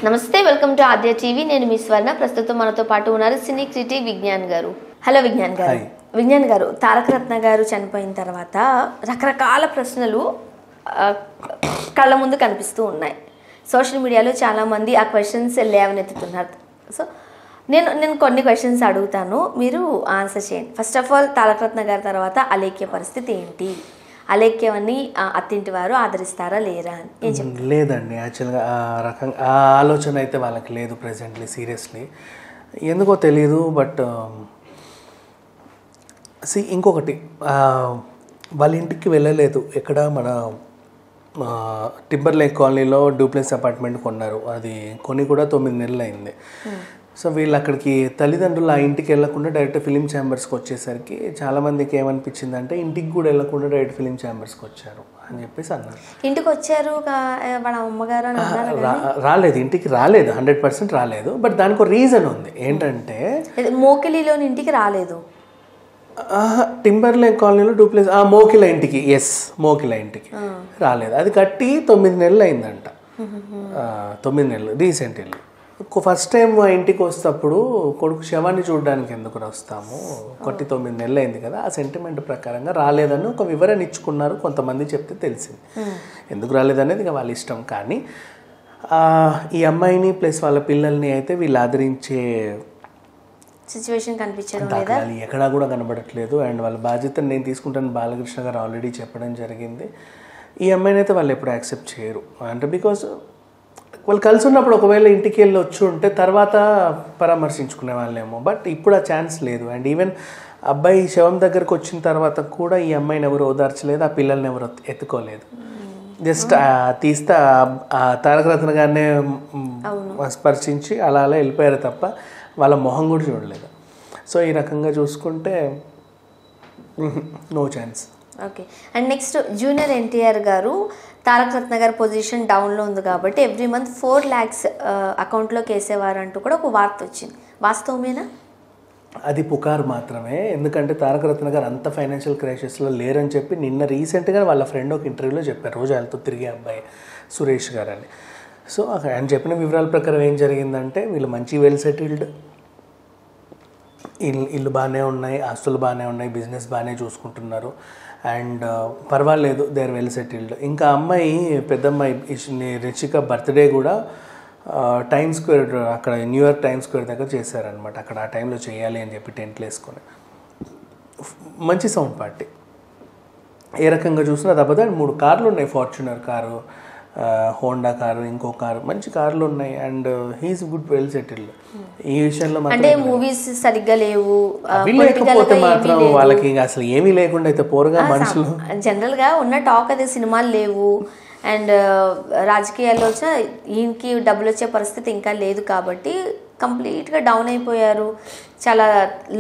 నమస్తే, welcome to Aadya TV. నేను మీ స్వర్ణ. ప్రస్తుతం మనతో పాటు ఉన్నారు సినీ క్రిటిక్ విజ్ఞాన్ గారు. హలో విజ్ఞాన్ గారు. విజ్ఞాన్ గారు, తారక రత్న గారు చనిపోయిన తర్వాత రకరకాల ప్రశ్నలు కళ్ళ ముందు కనిపిస్తూ ఉన్నాయి. సోషల్ మీడియాలో చాలామంది ఆ క్వశ్చన్స్ లేవనెత్తుతున్నారు. సో నేను కొన్ని క్వశ్చన్స్ అడుగుతాను, మీరు ఆన్సర్ చేయండి. ఫస్ట్ ఆఫ్ ఆల్, తారక రత్న గారి తర్వాత అలేఖ్య పరిస్థితి ఏంటి? అలేఖ్యవని అత్తింటి వారు ఆదరిస్తారా లేరా అని ఏం చెప్తారు? లేదండి, యాక్చువల్గా ఆ రకంగా ఆ ఆలోచన అయితే వాళ్ళకి లేదు ప్రెజెంట్లీ. సీరియస్లీ ఎందుకో తెలియదు. బట్ ఇంకొకటి, వాళ్ళ ఇంటికి వెళ్ళలేదు. ఎక్కడ మన టింబర్ లేక్ కాలనీలో డూప్లెక్స్ అపార్ట్మెంట్ కొన్నారు. అది కొని కూడా 9 నెలలు అయింది. సో వీళ్ళు అక్కడికి తల్లిదండ్రులు ఆ ఇంటికి వెళ్ళకుండా డైరెక్ట్ ఫిలిం ఛాంబర్స్కి వచ్చేసరికి చాలామందికి ఏమనిపించిందంటే ఇంటికి కూడా వెళ్ళకుండా డైరెక్ట్ ఫిలిం ఛాంబర్స్కి వచ్చారు అని చెప్పేసి అన్నారు. ఇంటికి వచ్చారు, వాళ్ళ అమ్మగారు రాలేదు, ఇంటికి రాలేదు, 100% రాలేదు. బట్ దానికి ఒక రీజన్ ఉంది. ఏంటంటే మోకిలిలోని ఇంటికి రాలేదు, టింబర్ లేక్ కాలనీలో డూప్లెక్స్ మోకిల ఇంటికి రాలేదు. అది కట్టి 9 నెలలు అయిందంట. 9 నెలలు రీసెంట్ వెళ్ళి ఫస్ట్ టైం ఆ ఇంటికి వస్తప్పుడు కొడుకు శవాన్ని చూడడానికి ఎందుకు వస్తాము, కొట్టి 9 నెలలు అయింది కదా, ఆ సెంటిమెంట్ ప్రకారంగా రాలేదని ఒక వివరణ ఇచ్చుకున్నారు. కొంతమంది చెప్తే తెలిసింది. ఎందుకు రాలేదనేది ఇక వాళ్ళ ఇష్టం. కానీ ఈ అమ్మాయిని ప్లస్ వాళ్ళ పిల్లల్ని అయితే వీళ్ళు ఆదరించే సిచ్యువేషన్ కనిపించడం ఎక్కడా కూడా కనబడట్లేదు. అండ్ వాళ్ళ బాధ్యతను నేను తీసుకుంటాను బాలకృష్ణ గారు ఆల్రెడీ చెప్పడం జరిగింది. ఈ అమ్మాయిని అయితే వాళ్ళు ఎప్పుడు యాక్సెప్ట్ చేయరు. అంటే బికాజ్ వాళ్ళు కలిసి ఉన్నప్పుడు ఒకవేళ ఇంటికి వెళ్ళి వచ్చి ఉంటే తర్వాత పరామర్శించుకునే వాళ్ళేమో. బట్ ఇప్పుడు ఆ ఛాన్స్ లేదు. అండ్ ఈవెన్ అబ్బాయి శవం దగ్గరకు వచ్చిన తర్వాత కూడా ఈ అమ్మాయిని ఎవరు ఓదార్చలేదు, ఆ పిల్లల్ని ఎవరు ఎత్తుకోలేదు. జస్ట్ తీస్తే ఆ తారక రత్న గారినే స్పర్శించి అలా అలా వెళ్ళిపోయారు తప్ప వాళ్ళ మొహం కూడా చూడలేదు. సో ఈ రకంగా చూసుకుంటే no chance. Okay. And next, junior NTR గారు తారక రత్న గారి పొజిషన్ డౌన్లో ఉంది కాబట్టి ఎవ్రీ మంత్ 4 lakhs అకౌంట్లోకి వేసేవారు అంటూ కూడా ఒక వార్త వచ్చింది. వాస్తవమేనా? అది పుకారు మాత్రమే. ఎందుకంటే తారక రత్న గారు అంత ఫైనాన్షియల్ క్రైసిస్లో లేరని చెప్పి నిన్న రీసెంట్గా వాళ్ళ ఫ్రెండ్ ఒక ఇంటర్వ్యూలో చెప్పారు. రోజు వాళ్ళతో తిరిగే అబ్బాయి సురేష్ గారు అని. సో ఆయన చెప్పిన వివరాల ప్రకారం ఏం జరిగిందంటే వీళ్ళు మంచి వెల్ సెటిల్డ్, ఇల్లు బాగానే ఉన్నాయి, ఆస్తులు బాగానే ఉన్నాయి, బిజినెస్ బాగానే చూసుకుంటున్నారు. అండ్ పర్వాలేదు, దే ఆర్ వెల్ సెటిల్డ్. ఇంకా అమ్మాయి పెద్దమ్మాయి రిషిక బర్త్డే కూడా టైమ్ స్క్వేర్, అక్కడ న్యూయార్క్ టైమ్ స్క్వేర్ దగ్గర చేశారనమాట. అక్కడ ఆ టైంలో చేయాలి అని చెప్పి టెంట్లు వేసుకొని మంచి సౌండ్ పార్టీ. ఏ రకంగా చూసినా తప్పదు. 3 కార్లు ఉన్నాయి, ఫార్చునర్ కారు, హోండా కారు, ఇంకో కారు, మంచి కార్లు ఉన్నాయి. And he's good well settled. ఈ విషయంలో అంటే మూవీస్ సరిగ్గా లేవు, లేకపోతే మాత్రం వాళ్ళకి అసలు ఏమీ లేకుండా అయితే పోరుగా మనుషులు జనరల్ గా ఉన్న టాక్ అదే సినిమాలు లేవు. అండ్ రాజకీయాల్లో వచ్చిన ఈయనకి డబ్బులు వచ్చే పరిస్థితి ఇంకా లేదు కాబట్టి కంప్లీట్గా డౌన్ అయిపోయారు, చాలా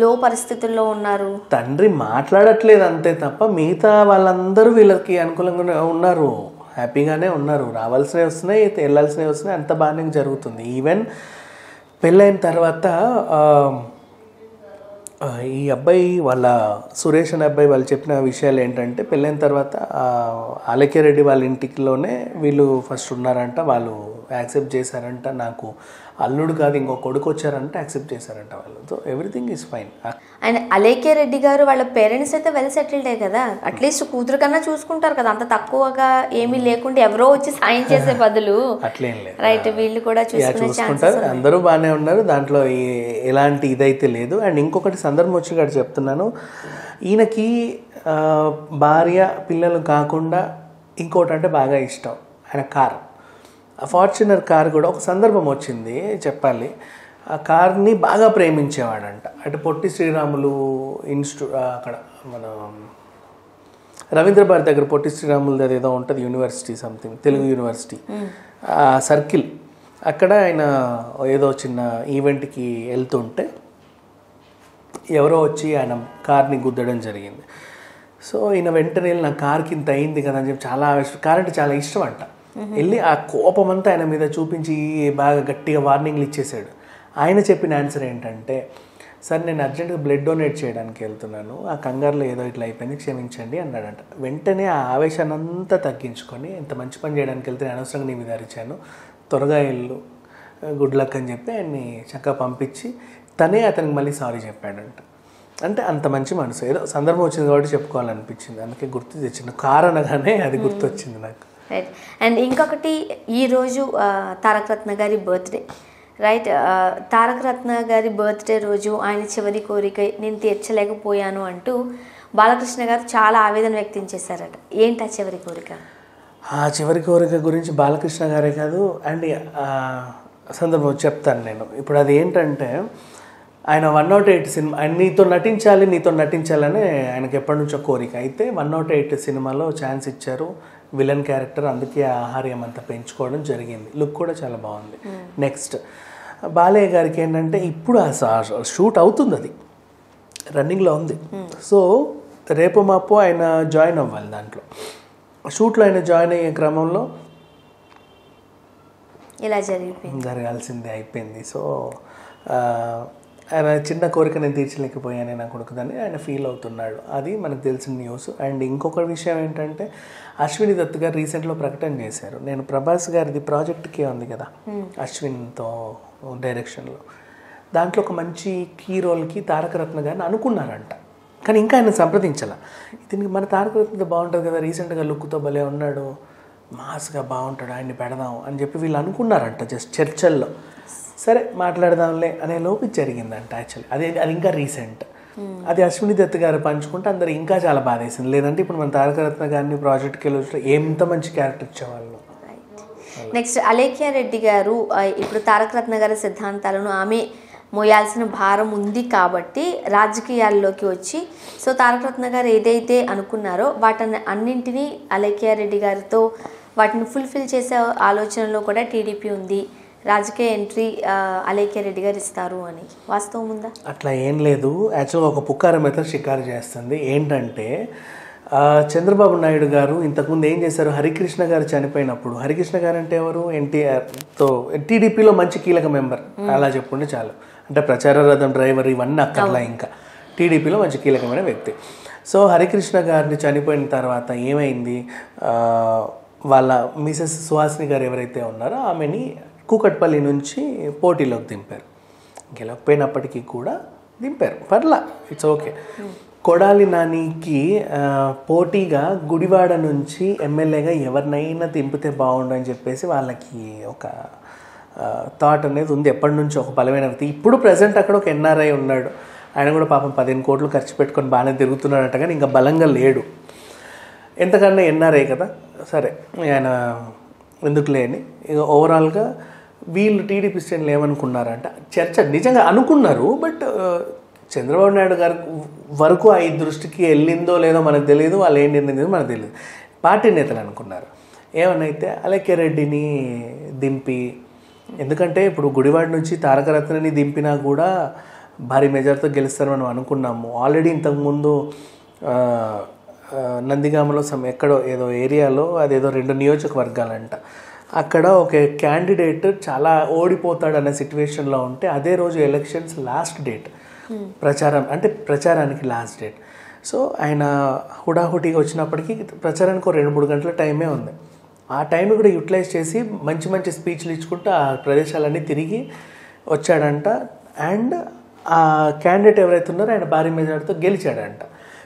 లో పరిస్థితుల్లో ఉన్నారు. తండ్రి మాట్లాడట్లేదు అంతే తప్ప మిగతా వాళ్ళందరూ వీళ్ళకి అనుకూలంగా ఉన్నారు, హ్యాపీగానే ఉన్నారు. రావాల్సినవి వస్తున్నాయి, వెళ్ళాల్సినవి వస్తున్నాయి, అంత బాగానే జరుగుతుంది. ఈవెన్ పెళ్ళైన తర్వాత ఈ అబ్బాయి వాళ్ళ సురేష్ అనే అబ్బాయి వాళ్ళు చెప్పిన విషయాలు ఏంటంటే పెళ్ళైన తర్వాత అలేఖ్య రెడ్డి వాళ్ళ ఇంటిలోనే వీళ్ళు ఫస్ట్ ఉన్నారంట. వాళ్ళు యాక్సెప్ట్ చేశారంట. నాకు అల్లుడు కాదు ఇంకో కొడుకు వచ్చారంటే యాక్సెప్ట్ చేశారంట వాళ్ళు. So everything is fine. And Alekhya Reddy గారు వాళ్ళ పేరెంట్స్ అయితే వెల్ సెటిల్డే కదా, అట్లీస్ట్ కూతురు కన్నా చూసుకుంటారు కదా. అంత తక్కువగా ఏమీ లేకుండా ఎవరో వచ్చి సాయం చేసే బదులు అట్లేం లేదు, రైట్, వీళ్ళు కూడా చూసుకుంటారు. అందరూ బాగానే ఉన్నారు, దాంట్లో ఎలాంటి ఇదైతే లేదు. అండ్ ఇంకొకటి సందర్భం వచ్చి ఇక్కడ చెప్తున్నాను, ఈయనకి భార్య పిల్లలు కాకుండా ఇంకోటి అంటే బాగా ఇష్టం, ఆయన కార్, ఫార్చునర్ కార్ కూడా ఒక సందర్భం వచ్చింది చెప్పాలి. ఆ కార్ని బాగా ప్రేమించేవాడంట. అంటే పొట్టి శ్రీరాములు అక్కడ మన రవీంద్ర భారతి దగ్గర పొట్టి శ్రీరాములు ఏదో ఉంటుంది university, something Telugu university circle, అక్కడ ఆయన ఏదో చిన్న ఈవెంట్కి వెళ్తుంటే ఎవరో వచ్చి ఆయన కార్ని గుద్దడం జరిగింది. సో ఈయన వెంటనే నా కార్కి ఇంత అయింది కదా అని చెప్పి చాలా కార్ అంటే చాలా ఇష్టం అంట. వెళ్ళి ఆ కోపం అంతా ఆయన మీద చూపించి బాగా గట్టిగా వార్నింగ్లు ఇచ్చేసాడు. ఆయన చెప్పిన ఆన్సర్ ఏంటంటే, సార్ నేను అర్జెంటుగా బ్లడ్ డొనేట్ చేయడానికి వెళ్తున్నాను, ఆ కంగారులో ఏదో ఇట్లా అయిపోయింది, క్షమించండి అన్నాడంట. వెంటనే ఆ ఆవేశాన్ని అంతా తగ్గించుకొని ఇంత మంచి పని చేయడానికి వెళ్తే అనవసరంగా నీ మీద అరిచాను, త్వరగా వెళ్ళు గుడ్ లక్ అని చెప్పి ఆయన్ని చక్కగా పంపించి తనే అతనికి మళ్ళీ సారీ చెప్పాడంట. అంటే అంత మంచి మనసు. ఏదో సందర్భం వచ్చింది కాబట్టి చెప్పుకోవాలనిపించింది, అందుకే గుర్తు తెచ్చిన కారణంగానే అది గుర్తొచ్చింది నాకు. రైట్. అండ్ ఇంకొకటి, ఈరోజు తారక రత్న గారి బర్త్డే, రైట్. తారక రత్న గారి బర్త్డే రోజు ఆయన చివరి కోరిక నేను తీర్చలేకపోయాను అంటూ బాలకృష్ణ గారు చాలా ఆవేదన వ్యక్తం చేశారట. ఏంటి ఆ చివరి కోరిక? ఆ చివరి కోరిక గురించి బాలకృష్ణ గారే కాదు అండ్ సందర్భం చెప్తాను నేను. ఇప్పుడు అది ఏంటంటే, ఆయన 108 సినిమా, ఆయన నీతో నటించాలని ఆయనకి ఎప్పటి నుంచో కోరిక. అయితే 108 సినిమాలో ఛాన్స్ ఇచ్చారు, విలన్ క్యారెక్టర్, అందుకే ఆహార్యం అంతా పెంచుకోవడం జరిగింది. లుక్ కూడా చాలా బాగుంది. నెక్స్ట్ బాలయ్య గారికి ఏంటంటే, ఇప్పుడు ఆ షూట్ అవుతుంది, అది రన్నింగ్లో ఉంది. సో రేపు మాపు ఆయన జాయిన్ అవ్వాలి. దాంట్లో షూట్లో ఆయన జాయిన్ అయ్యే క్రమంలో ఇలా జరగాల్సిందే అయిపోయింది. సో ఆయన చిన్న కోరిక నేను తీర్చలేకపోయాను నా కొడుకుదని ఆయన ఫీల్ అవుతున్నాడు. అది మనకు తెలిసిన న్యూస్. అండ్ ఇంకొక విషయం ఏంటంటే, అశ్విని దత్ గారు రీసెంట్లో ప్రకటన చేశారు, నేను ప్రభాస్ గారిది ప్రాజెక్ట్కే ఉంది కదా అశ్విన్తో డైరెక్షన్లో, దాంట్లో ఒక మంచి కీ రోల్కి తారక రత్న గారిని అనుకున్నారంట. కానీ ఇంకా ఆయన సంప్రదించాల. దీనికి మన తారక రత్న బాగుంటుంది కదా, రీసెంట్గా లుక్తో భలే ఉన్నాడు, మాస్గా బాగుంటాడు, ఆయన్ని పెడదాం అని చెప్పి వీళ్ళు అనుకున్నారంట జస్ట్ చర్చల్లో. సరే మాట్లాడదాంలే అనే లోపు జరిగిందంట. యాక్చువల్లీ అది ఇంకా రీసెంట్. అది అశ్విని దత్ గారు పంచుకుంటే అందరు ఇంకా చాలా బాధ వేసింది. లేదంటే ఇప్పుడు మన తారక రత్న గారిని ప్రాజెక్ట్కి వెళ్ళి ఎంత మంచి క్యారెక్టర్ ఇచ్చేవాళ్ళు. నెక్స్ట్ అలేఖ్య రెడ్డి గారు, ఇప్పుడు తారక రత్న గారి సిద్ధాంతాలను ఆమె మోయాల్సిన భారం ఉంది కాబట్టి రాజకీయాల్లోకి వచ్చి, సో తారక రత్న గారు ఏదైతే అనుకున్నారో వాటిని అన్నింటినీ అలేఖ్య రెడ్డి గారితో వాటిని ఫుల్ఫిల్ చేసే ఆలోచనలో కూడా టీడీపీ ఉంది, రాజకీయ ఎంట్రీ అలేఖ్య రెడ్డి గారు ఇస్తారు అని వాస్తవం ఉందా? అట్లా ఏం లేదు. యాక్చువల్గా ఒక పుకారం అయితే షికారు చేస్తుంది. ఏంటంటే, చంద్రబాబు నాయుడు గారు ఇంతకుముందు ఏం చేశారు, హరికృష్ణ గారు చనిపోయినప్పుడు, హరికృష్ణ గారు అంటే ఎవరు, ఎన్టీఆర్తో టీడీపీలో మంచి కీలక మెంబర్, అలా చెప్పుంటే చాలు. అంటే ప్రచార రథం డ్రైవర్ ఇవన్నీ అక్కర్లా, ఇంకా టీడీపీలో మంచి కీలకమైన వ్యక్తి. సో హరికృష్ణ గారిని చనిపోయిన తర్వాత ఏమైంది, వాళ్ళ మిసెస్ సుహాసిని గారు ఎవరైతే ఉన్నారో ఆమెని కూకట్పల్లి నుంచి పోటీలోకి దింపారు. గెలవకపోయినప్పటికీ కూడా దింపారు, పర్లా, ఇట్స్ ఓకే. కొడాలి నానికి పోటీగా గుడివాడ నుంచి ఎమ్మెల్యేగా ఎవరినైనా దింపితే బాగుండు అని చెప్పేసి వాళ్ళకి ఒక థాట్ అనేది ఉంది ఎప్పటి నుంచో, ఒక బలమైన వ్యక్తి. ఇప్పుడు ప్రజెంట్ అక్కడ ఒక ఎన్ఆర్ఐ ఉన్నాడు, ఆయన కూడా పాపం 15 కోట్లు ఖర్చు పెట్టుకొని బాగానే తిరుగుతున్నాడట, కానీ ఇంకా బలంగా లేడు. ఎంతకన్నా ఎన్ఆర్ఐ కదా, సరే ఆయన ఎందుకు లేని. ఇక ఓవరాల్గా వీళ్ళు టీడీపీ శ్రేణులు ఏమనుకున్నారంట, చర్చ నిజంగా అనుకున్నారు, బట్ చంద్రబాబు నాయుడు గారి వరకు ఆ ఈ దృష్టికి వెళ్ళిందో లేదో మనకు తెలియదు, వాళ్ళు ఏం నిర్ణయిందో మనకు తెలియదు. పార్టీ నేతలు అనుకున్నారు ఏమనైతే అలేఖ్య రెడ్డిని దింపి, ఎందుకంటే ఇప్పుడు గుడివాడ నుంచి తారక రత్నని దింపినా కూడా భారీ మెజార్టీతో గెలుస్తారు మనం అనుకున్నాము. ఆల్రెడీ ఇంతకుముందు నందిగామలో ఎక్కడో ఏదో ఏరియాలో, అదేదో 2 నియోజకవర్గాలంట, అక్కడ ఒక క్యాండిడేట్ చాలా ఓడిపోతాడు అనే సిచ్యువేషన్లో ఉంటే, అదే రోజు ఎలక్షన్స్ లాస్ట్ డేట్, ప్రచారానికి లాస్ట్ డేట్. సో ఆయన హుడాహుటీగా వచ్చినప్పటికీ ప్రచారానికి 2-3 గంటల టైమే ఉంది. ఆ టైం కూడా యూటిలైజ్ చేసి మంచి మంచి స్పీచ్లు ఇచ్చుకుంటూ ఆ ప్రదేశాలన్నీ తిరిగి వచ్చాడంట. అండ్ ఆ క్యాండిడేట్ ఎవరైతే ఉన్నారో ఆయన భారీ మెజార్టీతో గెలిచాడంట.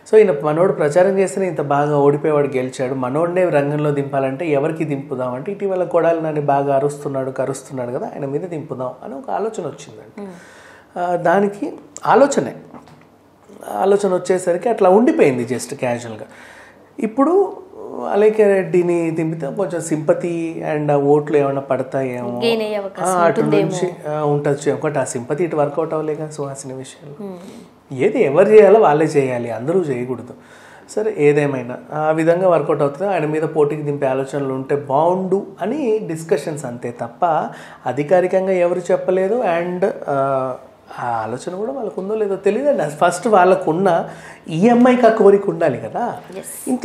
సో ఈయన మనోడు ప్రచారం చేస్తేనే ఇంత బాగా ఓడిపోయేవాడు గెలిచాడు, మనోడినే రంగంలో దింపాలంటే ఎవరికి దింపుదాం అంటే, ఇటీవల కొడాలి నాని బాగా కరుస్తున్నాడు కదా, ఆయన మీద దింపుదాం అని ఒక ఆలోచన వచ్చిందంట. దానికి ఆలోచన వచ్చేసరికి అట్లా ఉండిపోయింది జస్ట్ క్యాజువల్గా. ఇప్పుడు అలేఖ్య రెడ్డిని దింపితే కొంచెం సింపతి అండ్ ఓట్లు ఏమైనా పడతాయేమో, అటు నుంచి ఉంటుంది. ఒకటి ఆ సింపతి ఇటు వర్కౌట్ అవ్వలేక సుహాసిని విషయంలో ఏది ఎవరు చేయాలో వాళ్ళే చేయాలి, అందరూ చేయకూడదు. సరే ఏదేమైనా ఆ విధంగా వర్కౌట్ అవుతుంది. ఆయన మీద పోటీకి దింపే ఆలోచనలు ఉంటే బాగుండు అని డిస్కషన్స్ అంతే తప్ప అధికారికంగా ఎవరు చెప్పలేదు. అండ్ ఆ ఆలోచన కూడా వాళ్ళకు ఉందో లేదో తెలియదండి. ఫస్ట్ వాళ్ళకున్న ఈఎంఐకి ఆ కోరిక ఉండాలి కదా.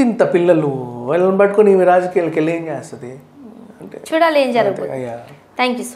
ఇంత పిల్లలు వాళ్ళని పట్టుకొని రాజకీయాలకు వెళ్ళి ఏం చేస్తుంది అంటే చూడాలి ఏం జరుగుతుంది. Thank you so much.